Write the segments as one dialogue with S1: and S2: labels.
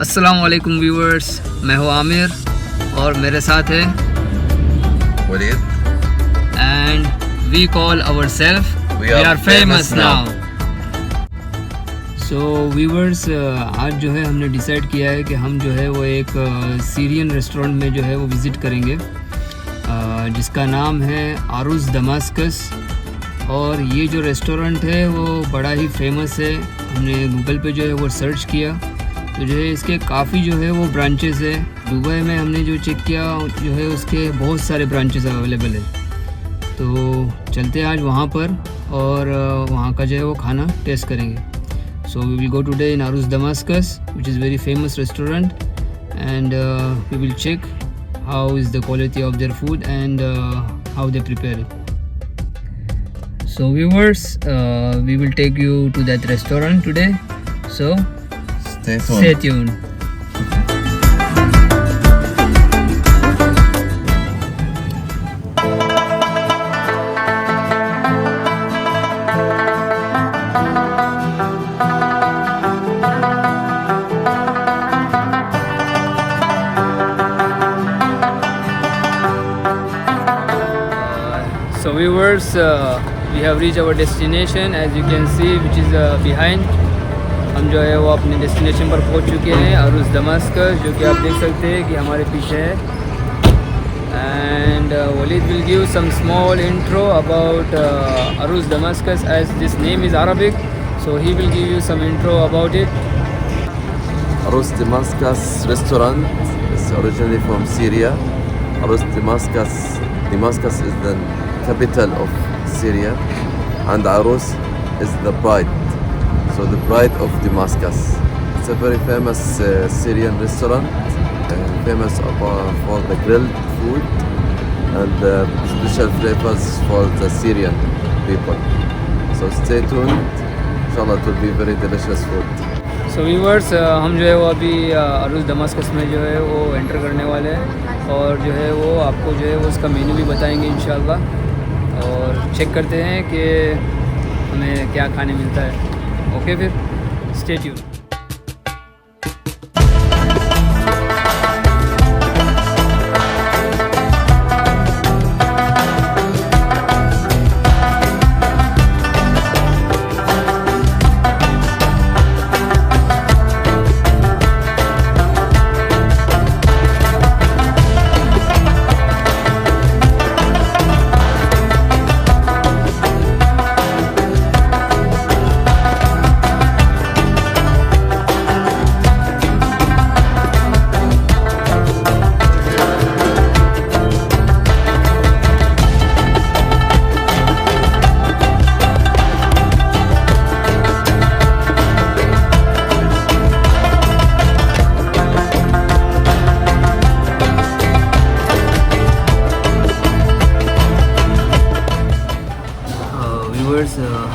S1: अस्सलाम वालेकुम व्यूअर्स, मैं हूँ आमिर और मेरे साथ है
S2: Waleed
S1: and we call ourself we are famous now. So viewers, आज जो है हमने डिसाइड किया है कि हम जो है वो एक सीरियन रेस्टोरेंट में जो है वो विज़िट करेंगे जिसका नाम है आरुस दमास्कस। और ये जो रेस्टोरेंट है वो बड़ा ही फेमस है। हमने गूगल पे जो है वो सर्च किया तो जो है इसके काफ़ी जो है वो ब्रांचेस है। दुबई में हमने जो चेक किया जो है उसके बहुत सारे ब्रांचेस अवेलेबल है। तो चलते हैं आज वहाँ पर और वहाँ का जो है वो खाना टेस्ट करेंगे। So we will go today in Arous Damascus which is very famous restaurant and we will check how is the quality of their food and how they prepare it. So viewers, we will take you to that restaurant today. So stay tuned. So viewers, we have reached our destination as you can see which is behind. हम जो है वो अपने destination पर पहुंच चुके हैं आरुस Damascus, जो कि आप देख सकते हैं कि हमारे पीछे है। And Waleed will give some small intro about Arous Damascus as this name is Arabic, so he will give you some intro about it.
S2: Arus Damascus restaurant is originally from Syria. Arus Damascus is the capital of Syria, and Arus is the bride, so the bride of Damascus. It's a very famous Syrian restaurant, famous for the grilled food and special flavors for the Syrian people. So stay tuned, inshallah it will be very delicious food.
S1: So viewers, हम जो है वो अभी आरुस Damascus में जो है वो enter करने वाले हैं और जो है वो आपको जो है वो उसका मेन्यू भी बताएंगे इंशाल्लाह, और चेक करते हैं कि हमें क्या खाने मिलता है। ओके, फिर स्टे ट्यून्ड।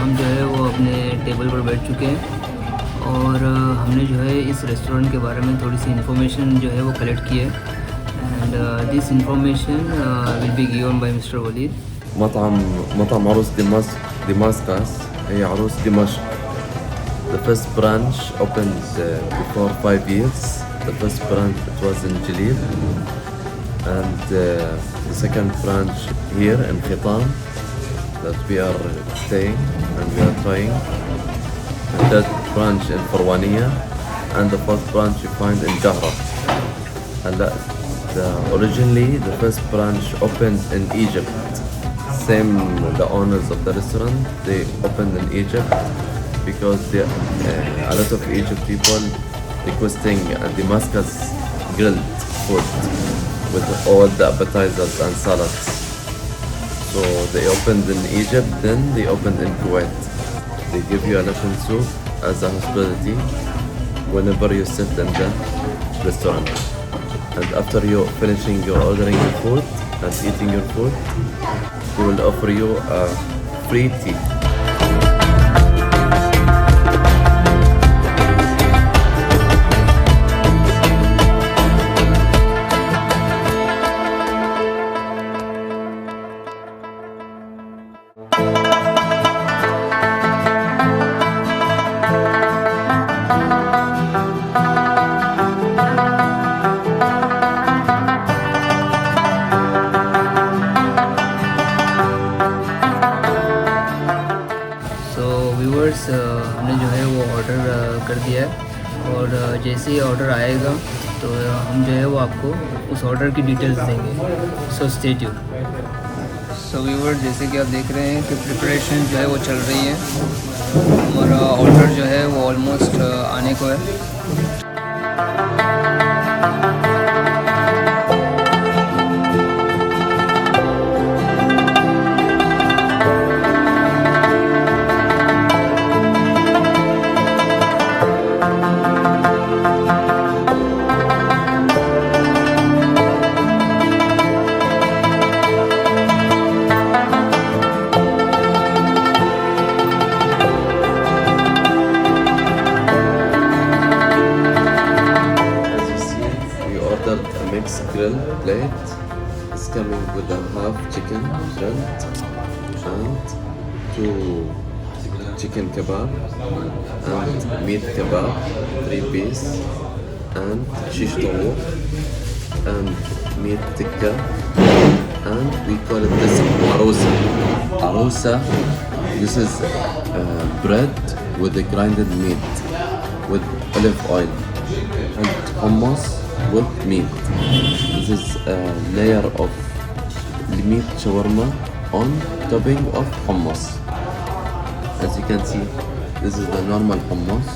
S1: हम जो है वो अपने टेबल पर बैठ चुके हैं और हमने जो है इस रेस्टोरेंट के बारे में थोड़ी सी इन्फॉर्मेशन जो है वो कलेक्ट की है and this information will be given by Mister Waleed.
S2: مطعم عروس دمشق هي عروس دمشق. The first branch opened before 5 years. The first branch it was in Jalil, and the second branch here in Khitan that we are staying and we are trying, and that branch in Farwaniya, and the fourth branch you find in Jahra. And originally the first branch opened in Egypt. Same, the owners of the restaurant, they opened in Egypt because a lot of Egypt people requesting Damascus grilled food with all the appetizers and salads. So they opened in Egypt, then they opened in Kuwait. They give you a lashan soup as a hospitality whenever you sit in the restaurant. And after you finishing your ordering your food and eating your food, they will offer you a free tea.
S1: Viewers हमने जो है वो order कर दिया है और जैसे ही order आएगा तो हम जो है वो आपको उस ऑर्डर की डिटेल्स देंगे। So stay tuned. So viewers जैसे कि आप देख रहे हैं कि प्रिपरेशन जो है वो चल रही है। हमारा ऑर्डर जो है वो ऑलमोस्ट आने को है।
S2: Mixed grill plate. It's coming with a half chicken grilled and 2 chicken kebab and meat kebab, 3 piece, and shish tawouk and meat tikka, and we call it this arousa. Arousa, this is bread with the grinded meat with olive oil and hummus with meat. This is a layer of meat shawarma on topping of hummus. As you can see, this is the normal hummus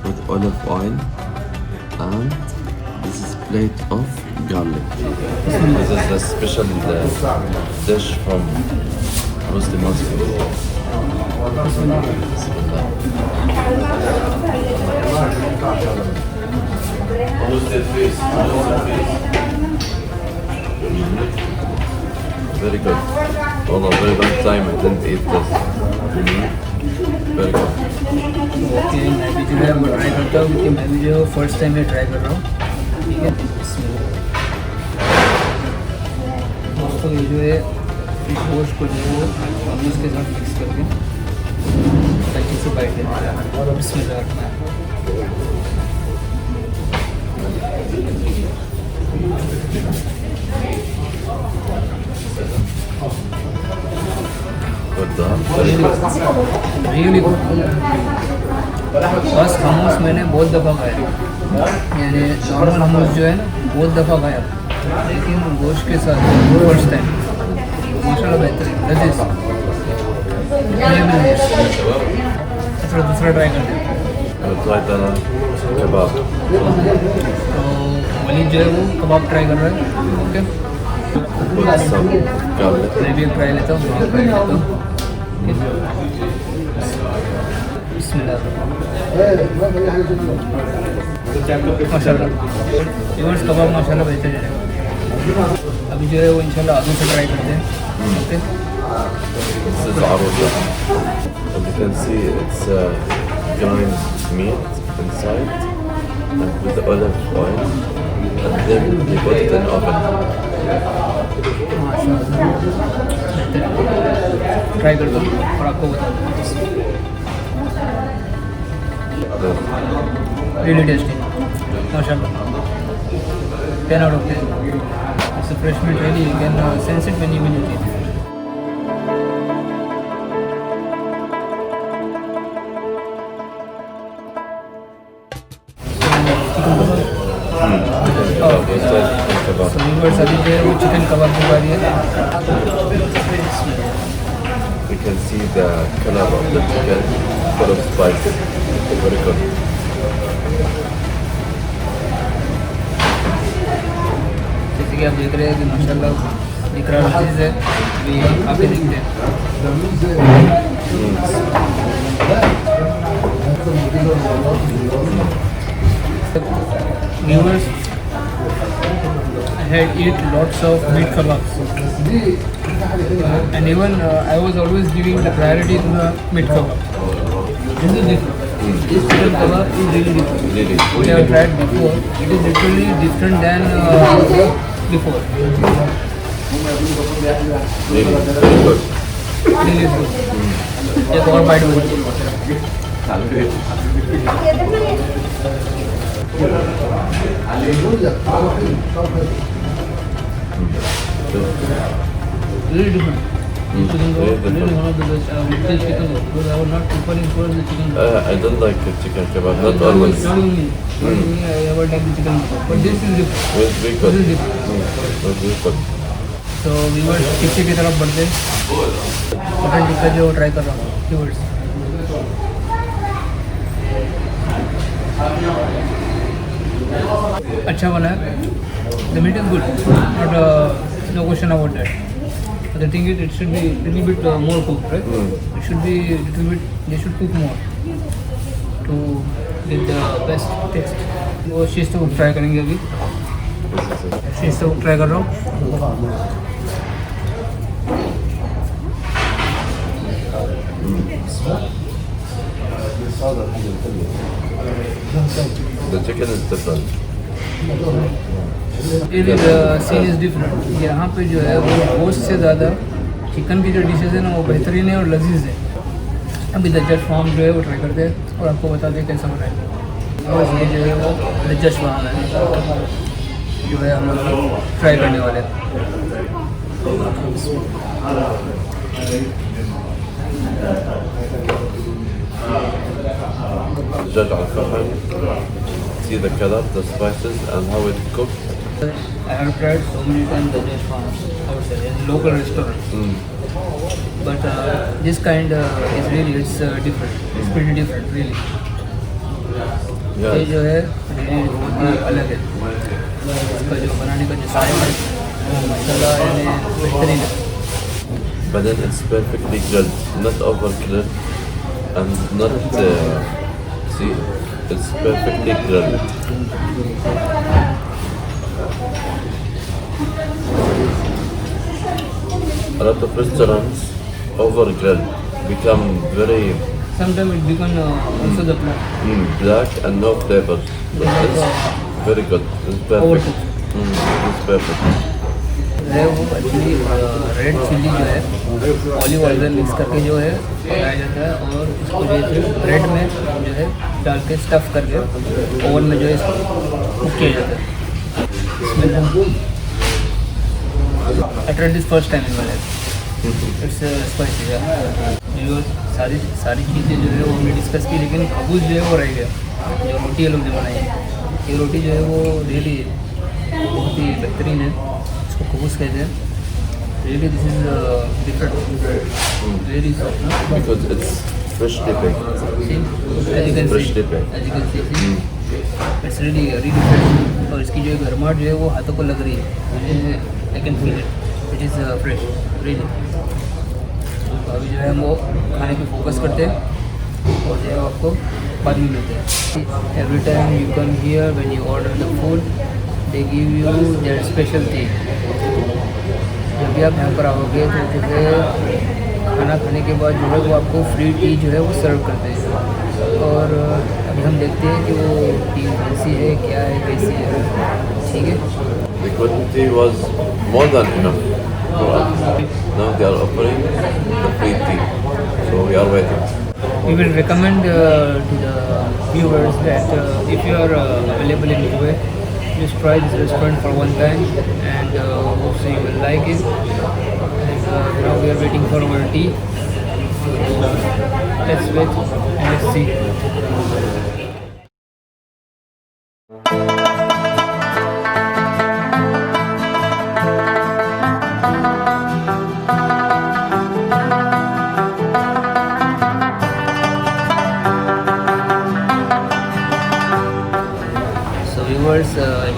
S2: with olive oil, and this is plate of garlic. This is a special dish from Aruz Damascus. Very good. Well, a very long time I didn't eat this. Very good.
S1: Okay, मैं भी जो है वो try करता हूँ क्योंकि मैं भी जो है फर्स्ट टाइम में ट्राई कर रहा हूँ। ठीक है, दोस्तों ये जो है फिश रोस्ट को जो है वो hummus के साथ मिक्स करके अच्छे से बाइट देना है। बिस्मिल्लाह। Really good. बस हमूस मैंने बहुत दफ़ा खाया, यानी नॉर्मल हमूस जो है ना बहुत दफ़ा खाया, लेकिन गोश्त के साथ फर्स्ट टाइम माशाल्लाह बेहतरीन लजीज। दूसरा ट्राई करते हैं। तो वलीद जो है वो कबाब ट्राई कर रहा है। ओके, मैं भी ट्राई लेता हूँ। माशाल्लाह व्यूअर्स कबाब माशाल्लाह बेहतर है। अभी जो है वो इंशाल्लाह आलू से ट्राई करते हैं। Okay,
S2: This is arousa. As you can see, it's grind meat inside and with the olive oil, and then we put it in oven.
S1: Try करता हूँ और आपको बताता हूँ। रियली टेस्टी माशाल्लाह, 10 out of 10. It's a fresh meat really, you can sense it when you eat it. So viewers, अभी जो है वो चिकन कबाब की बारी है।
S2: We can see the color of the chicken, full of spice. Very good.
S1: जैसे कि आप देख रहे हैं कि माशाल्लाह दिख रहा चीज़ है, अभी आप ही देखते हैं। Viewers, I had eat lots of meat kebabs, and even I was always giving the priority to the meat kebab. This is different. This chicken kebab is really different.
S2: Really?
S1: What I have tried before, it is literally different than before.
S2: Really, very good.
S1: Really good. एक और bite बोलिए। Really different. Chicken roll, really one of the best. Little chicken roll, because I was not preferring for the chicken roll.
S2: I don't like chicken kebab, not
S1: Not
S2: always.
S1: Not only me. Not only me, I ever like the chicken roll. But this is different.
S2: It's very good.
S1: This is different.
S2: It's very good.
S1: तो viewers टिक्के की तरफ बढ़ते हैं। Mutton tikka जो try कर रहा हूँ viewers. अच्छा बना है। The meat is good, but no question about that. But the thing is, it should be little bit more cooked, right? It should be little bit. They should cook more to get the best taste. वो शीश तो try करेंगे अभी। शीश तो try कर रहा हूँ।
S2: The chicken is different.
S1: Really the scene is different. यहाँ पे जो है वो गोश्त से ज़्यादा चिकन की जो डिशेज है ना वो बेहतरीन है और लजीज है। अभी द जज फार्म जो है वो ट्राई करते हैं और आपको बता दें कैसा बना है। और ये जो है वो द जज फार्म है जो है हम लोग ट्राई करने वाले हैं।
S2: Judge al faham. See the color, the spices, and how it's cooked.
S1: I have tried so many times the judge farm outside in local restaurants. But this kind is really different. It's pretty different really.
S2: Yeah.
S1: ये जो है really बहुत ही अलग है। इसका जो बनाने का जो स्टाइल है वो मसाला यानी बेहतरीन है।
S2: But then it's perfectly grilled, not over grilled, and not see, it's perfectly grilled. A lot of restaurants over grilled become very
S1: Sometimes it becomes also the black.
S2: black and no flavor. But it's very good. It's perfect.
S1: Overcooked.
S2: It's perfect.
S1: है वो actually red chilli जो है olive oil में mix करके जो है पकाया जाता है और इसको जो है ब्रेड में जो है डाल के स्टफ़ करके ओवन में जो है इसको कुक किया जाता है। I tried this first time in my life. It's spicy है। जो सारी चीज़ें जो है वो हमने डिस्कस की लेकिन खबूज जो है वो रह गया। जो रोटी ये लोग ने बनाई है ये रोटी जो है वो रियली बहुत ही बेहतरीन है। खबूज कहते हैं। Really, this is different. Very soft, no?
S2: Because it's freshly baked.
S1: See, as you can
S2: Freshly
S1: see,
S2: baked.
S1: it's really fresh. और इसकी जो गर्माहट जो है वो हाथों को लग रही है। I can feel it. It is fresh, really. तो अभी जो है हम वो खाने पे फोकस करते हैं और जो है आपको बाद में मिलते हैं। Every time you come here when you order the food, they give you their special tea. जब भी आप यहाँ पर आओगे तो जो है खाना खाने के बाद जो है वो आपको फ्री टी जो है वो सर्व करते हैं और अभी हम देखते हैं कि वो टी कैसी है क्या है कैसी है। ठीक है।
S2: The quantity was more than enough for us. Now they are offering the free tea, so we are waiting.
S1: We will recommend to the viewers that if you are available in Dubai, just try this restaurant for one time and hopefully you will like it. And now we are waiting for our tea. Let's wait and let's see.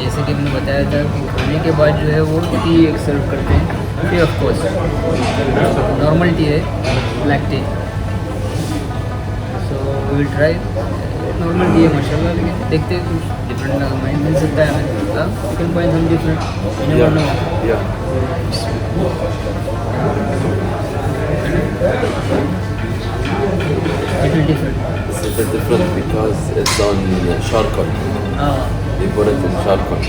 S1: जैसे कि मैंने बताया था कि खाने के बाद जो है वो टी एक सर्व करते हैं tea of course normal tea है black tea so we will try normal tea है माशाल्लाह लेकिन देखते हैं कुछ डिफरेंट माइंड मिल सकता है हमें चिकन पॉइंट हम different different
S2: It's a bit different because it's on charcoal. They put it in charcoal.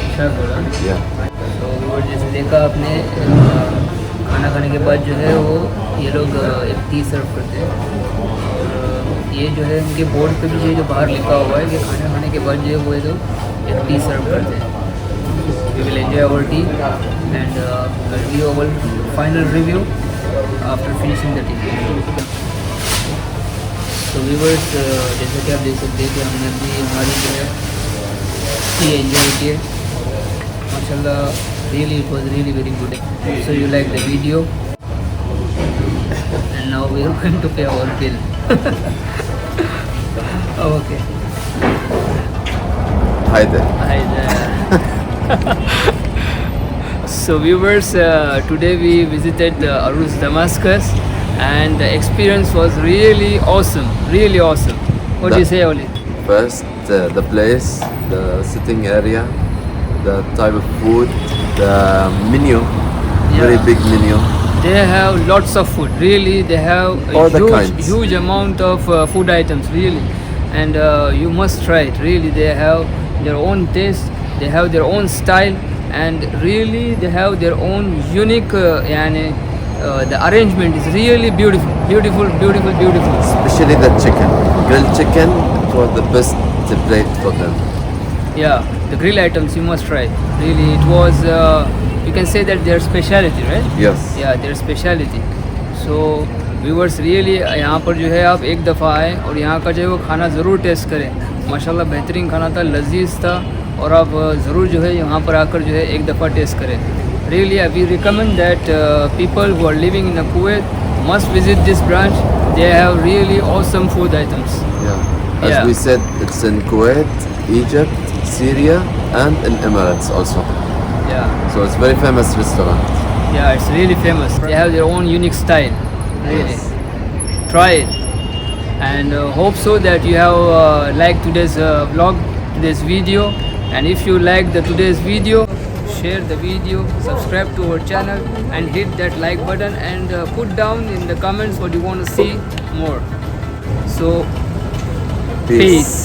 S2: Yeah.
S1: तो जैसे देखा आपने खाना खाने के बाद जो है वो ये लोग एक टी सर्व करते हैं ये जो है उनके बोर्ड पे भी ये जो बाहर लिखा हुआ है कि खाना खाने के बाद जो है वो एक टी सर्व करते हैं। We will enjoy our tea and give you our final review after finishing the tea. तो व्यूवर्स जैसे कि आप देख सकते हैं कि हमने भी हमारी जो है टी एंजॉय की है माशाल्लाह. Really it was really very good. So you like the video and now we are going to pay our bill. Okay.
S2: Hi there.
S1: Hi there. So viewers, today we visited Aruz Damascus and the experience was really awesome, really awesome. What do you say, Oli?
S2: First, the place, the sitting area, the type of food, the menu, very
S1: Yeah.
S2: big menu.
S1: They have lots of food, really. They have a
S2: All the kinds.
S1: huge amount of food items, really. And you must try it, really. They have their own taste, they have their own style, and really they have their own unique, the arrangement is really beautiful, beautiful, beautiful, beautiful.
S2: Especially the chicken. Grilled chicken, it was the best plate for them.
S1: Yeah, the grill items you must try. Really, it was, you can say that their speciality, right?
S2: Yes.
S1: Yeah, their speciality. So viewers really यहाँ पर जो है आप एक दफ़ा आए और यहाँ का जो है वो खाना ज़रूर टेस्ट करें. माशाल्लाह बेहतरीन खाना था, लजीज था और आप ज़रूर जो है यहाँ पर आकर जो है एक दफ़ा टेस्ट करें. Really we recommend that people who are living in Kuwait must visit this branch. They have really awesome food items.
S2: Yeah. As
S1: Yeah.
S2: we said, it's in Kuwait, Egypt, Syria, and in Emirates also.
S1: Yeah,
S2: So it's very famous restaurant.
S1: yeah, it's really famous. They have their own unique style. Really,
S2: Yes.
S1: try it. And hope so that you have liked today's vlog, today's video. And if you like today's video, share the video, subscribe to our channel, and hit that like button and put down in the comments what you want to see more. So, peace.